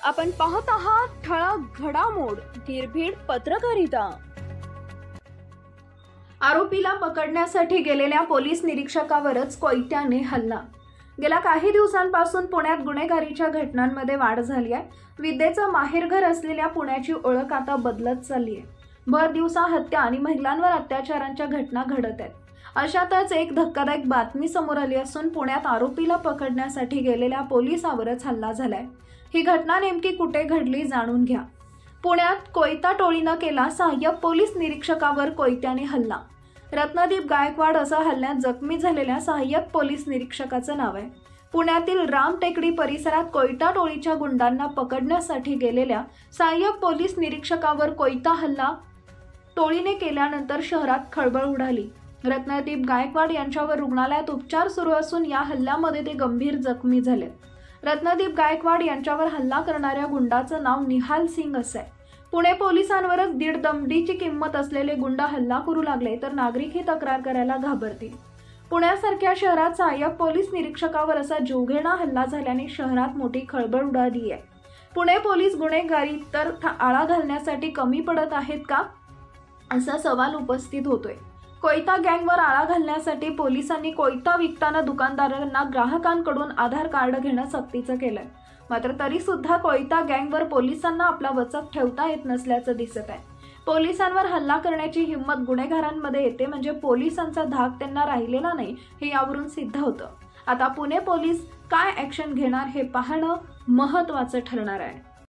आपण पाहत आहात ठळक घडामोड निर्भीड पत्रकारिता। आरोपीला पकडण्यासाठी गेलेल्या पोलीस निरीक्षकावरच कोयत्याने हल्ला। गेल्या काही दिवसांपासून पुण्यात गुन्हेगारीच्या घटनांमध्ये वाढ झाली आहे। विद्येचं माहेरघर असलेल्या पुण्याची ओळख आता बदलत चालली आहे। भर दिवसा हत्या आणि महिलांवर अत्याचारांच्या घटना घडत आहेत। अशातच एक धक्कादायक बातमी समोर आली असून पुण्यात आरोपीला पकडण्यासाठी गेलेल्या पोलिसावरच हल्ला झालाय। ही घटना नेमकी कुठे घडली जाणून घ्या। पुण्यात कोयता टोळीनं केला सहाय्यक पोलीस निरीक्षकावर कोयत्याने हल्ला। रत्नदीप गायकवाड असा हल्ल्यात जखमी झालेल्या सहाय्यक पोलीस निरीक्षकाचं नाव आहे। पुण्यातील रामटेकडी परिसरात कोयता टोळीच्या गुंडांना पकडण्यासाठी गेलेल्या सहाय्यक पोलीस निरीक्षकावर कोयता हल्ला टोळीने केल्यानंतर शहरात खळबळ उडाली। रत्नदीप गायकवाड यांच्यावर रुग्णालयात उपचार सुरू असून या हल्ल्यामध्ये ते गंभीर जखमी झाले। रत्नदीप गायकवाड यांच्यावर हल्ला करणाऱ्या गुंडाचं नाव निहाल सिंग असं आहे। पुणे पोलिसांवरच 1.5 दमडीची किंमत असलेले गुंड हल्ला करू लागले तर नागरिकही तक्रार करायला घाबरतील। पुण्यासारख्या शहरात सहाय्यक पोलीस निरीक्षकावर असा जीवघेणा हल्ला झाल्याने शहरात मोठी खळबळ उडाली आहे। पुणे पोलीस गुन्हेगारी तर आळा घालण्यासाठी कमी पडत आहेत का असा सवाल उपस्थित होतोय। कोयता गँगवर आळा घालण्यासाठी पोलिसांनी कोयता विकताना दुकानदारांना ग्राहकांकडून आधार कार्ड घेणं सक्तीचं केलंय। मात्र तरी सुद्धा कोयता गँगवर पोलिसांना आपला वचक ठेवता येत नसल्याचं दिसत आहे। पोलिसांवर हल्ला करण्याची हिंमत गुन्हेगारांमध्ये येते म्हणजे पोलिसांचा धाक त्यांना राहिलेला नाही हे यावरून सिद्ध होतं। आता पुणे पोलीस काय ॲक्शन घेणार हे पाहणं महत्त्वाचं ठरणार आहे।